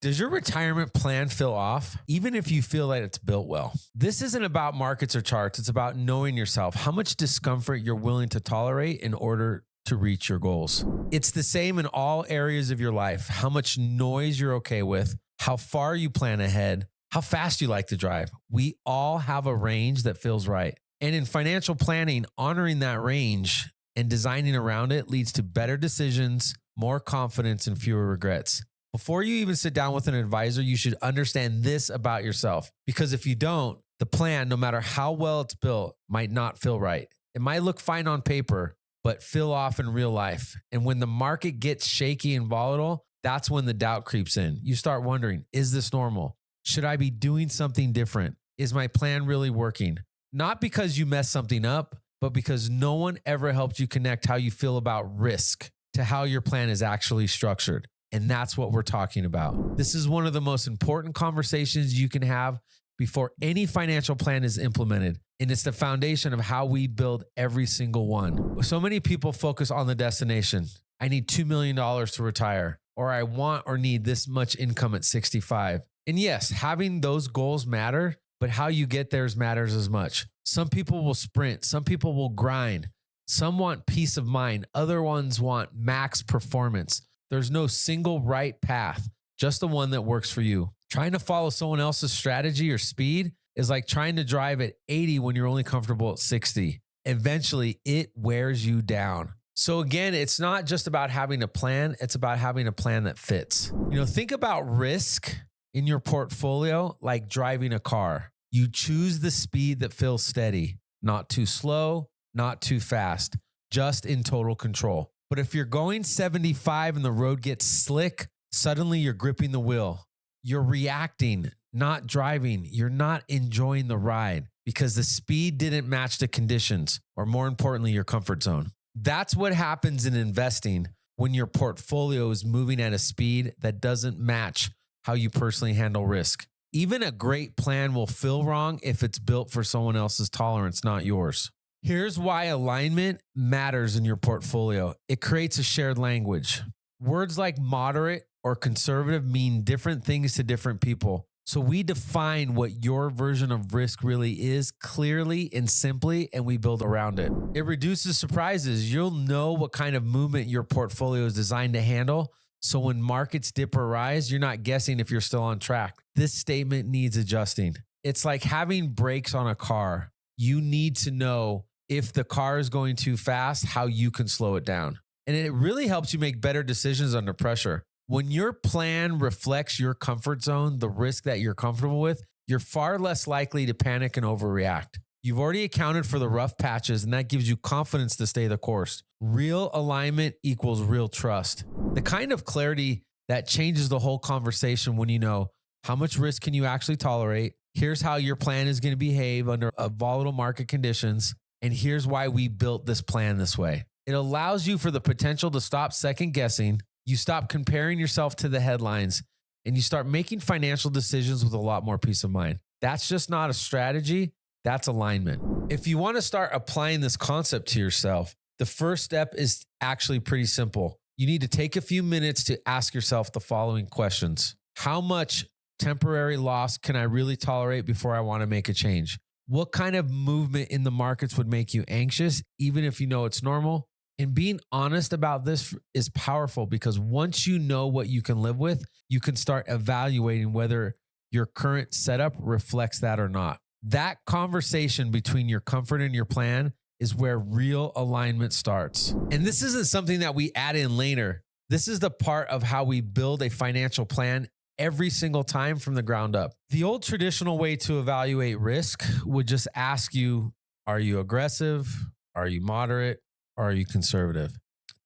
Does your retirement plan feel off, even if you feel that it's built well? This isn't about markets or charts. It's about knowing yourself, how much discomfort you're willing to tolerate in order to reach your goals. It's the same in all areas of your life, how much noise you're okay with, how far you plan ahead, how fast you like to drive. We all have a range that feels right. And in financial planning, honoring that range and designing around it leads to better decisions, more confidence, and fewer regrets. Before you even sit down with an advisor, you should understand this about yourself. Because if you don't, the plan, no matter how well it's built, might not feel right. It might look fine on paper, but feel off in real life. And when the market gets shaky and volatile, that's when the doubt creeps in. You start wondering, is this normal? Should I be doing something different? Is my plan really working? Not because you messed something up, but because no one ever helped you connect how you feel about risk to how your plan is actually structured. And that's what we're talking about. This is one of the most important conversations you can have before any financial plan is implemented. And it's the foundation of how we build every single one. So many people focus on the destination. I need $2 million to retire, or I want or need this much income at 65. And yes, having those goals matter, but how you get there matters as much. Some people will sprint. Some people will grind. Some want peace of mind. Other ones want max performance. There's no single right path, just the one that works for you. Trying to follow someone else's strategy or speed is like trying to drive at 80 when you're only comfortable at 60. Eventually, it wears you down. So again, it's not just about having a plan. It's about having a plan that fits. Think about risk in your portfolio like driving a car. You choose the speed that feels steady, not too slow, not too fast, just in total control. But if you're going 75 and the road gets slick, suddenly you're gripping the wheel. You're reacting, not driving. You're not enjoying the ride because the speed didn't match the conditions, or more importantly, your comfort zone. That's what happens in investing when your portfolio is moving at a speed that doesn't match how you personally handle risk. Even a great plan will feel wrong if it's built for someone else's tolerance, not yours. Here's why alignment matters in your portfolio. It creates a shared language. Words like moderate or conservative mean different things to different people. So we define what your version of risk really is clearly and simply, and we build around it. It reduces surprises. You'll know what kind of movement your portfolio is designed to handle. So when markets dip or rise, you're not guessing if you're still on track. This statement needs adjusting. It's like having brakes on a car. You need to know if the car is going too fast, how you can slow it down. And it really helps you make better decisions under pressure. When your plan reflects your comfort zone, the risk that you're comfortable with, you're far less likely to panic and overreact. You've already accounted for the rough patches, and that gives you confidence to stay the course. Real alignment equals real trust. The kind of clarity that changes the whole conversation when you know how much risk can you actually tolerate. Here's how your plan is going to behave under volatile market conditions. And here's why we built this plan this way. It allows you for the potential to stop second guessing. You stop comparing yourself to the headlines, and you start making financial decisions with a lot more peace of mind. That's just not a strategy. That's alignment. If you want to start applying this concept to yourself, the first step is actually pretty simple. You need to take a few minutes to ask yourself the following questions. How much temporary loss can I really tolerate before I want to make a change? What kind of movement in the markets would make you anxious, even if you know it's normal? And being honest about this is powerful because once you know what you can live with, you can start evaluating whether your current setup reflects that or not. That conversation between your comfort and your plan is where real alignment starts. And this isn't something that we add in later. This is the part of how we build a financial plan every single time from the ground up. The old traditional way to evaluate risk would just ask you, are you aggressive? Are you moderate? Or are you conservative?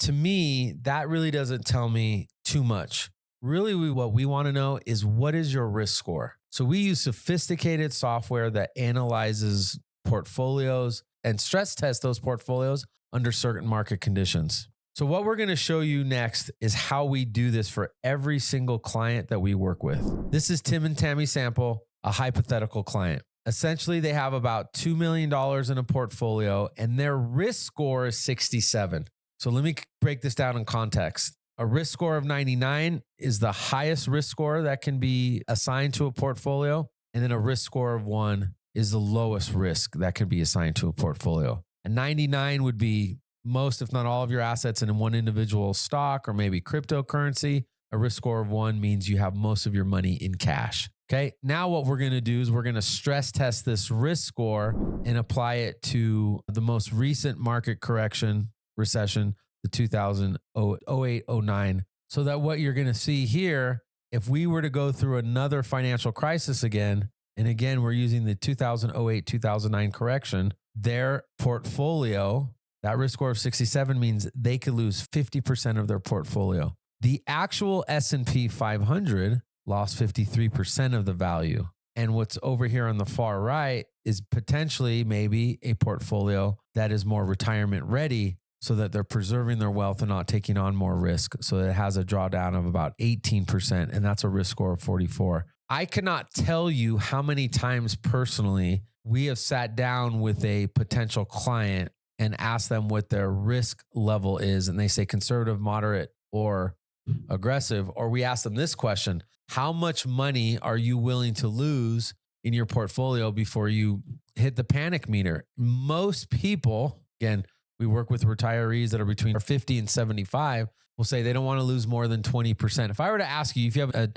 To me, that really doesn't tell me too much. Really, what we want to know is what is your risk score? So we use sophisticated software that analyzes portfolios and stress tests those portfolios under certain market conditions. So what we're going to show you next is how we do this for every single client that we work with. This is Tim and Tammy Sample, a hypothetical client. Essentially, they have about $2 million in a portfolio and their risk score is 67. So let me break this down in context. A risk score of 99 is the highest risk score that can be assigned to a portfolio. And then a risk score of 1 is the lowest risk that can be assigned to a portfolio. A 99 would be most, if not all, of your assets in one individual stock or maybe cryptocurrency. A risk score of 1 means you have most of your money in cash. Okay. Now what we're going to do is we're going to stress test this risk score and apply it to the most recent market correction recession, the 2008-09. So that what you're going to see here, if we were to go through another financial crisis again, and again, we're using the 2008-2009 correction, their portfolio, that risk score of 67 means they could lose 50% of their portfolio. The actual S&P 500 lost 53% of the value. And what's over here on the far right is potentially maybe a portfolio that is more retirement ready so that they're preserving their wealth and not taking on more risk. So it has a drawdown of about 18%, and that's a risk score of 44. I cannot tell you how many times personally we have sat down with a potential client and asked them what their risk level is, and they say conservative, moderate, or aggressive. Or we ask them this question: how much money are you willing to lose in your portfolio before you hit the panic meter? Most people, again, we work with retirees that are between 50 and 75, will say they don't want to lose more than 20%. If I were to ask you, if you have a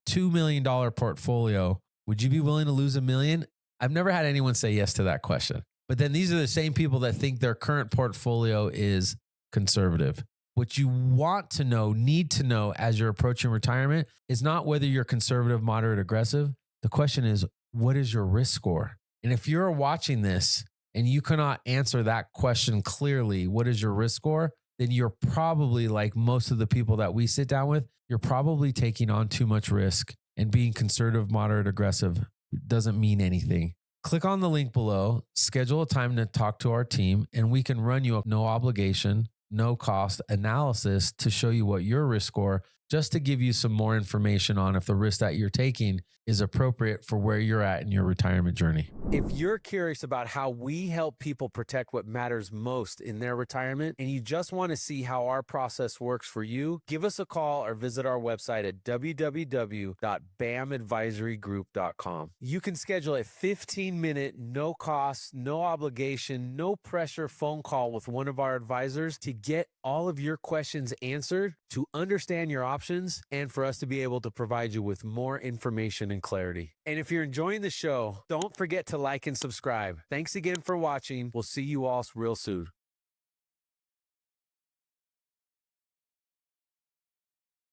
$2 million portfolio, would you be willing to lose $1 million? I've never had anyone say yes to that question. But then these are the same people that think their current portfolio is conservative. What you want to know, need to know as you're approaching retirement is not whether you're conservative, moderate, aggressive. The question is, what is your risk score? And if you're watching this and you cannot answer that question clearly, what is your risk score? Then you're probably, like most of the people that we sit down with, you're probably taking on too much risk, and being conservative, moderate, aggressive doesn't mean anything. Click on the link below, schedule a time to talk to our team, and we can run you a no obligation, no cost analysis to show you what your risk score, just to give you some more information on if the risk that you're taking is appropriate for where you're at in your retirement journey. If you're curious about how we help people protect what matters most in their retirement, and you just want to see how our process works for you, give us a call or visit our website at www.bamadvisorygroup.com. You can schedule a 15-minute, no cost, no obligation, no pressure phone call with one of our advisors to get all of your questions answered, to understand your options, and for us to be able to provide you with more information and clarity. And if you're enjoying the show, don't forget to like and subscribe. Thanks again for watching. We'll see you all real soon.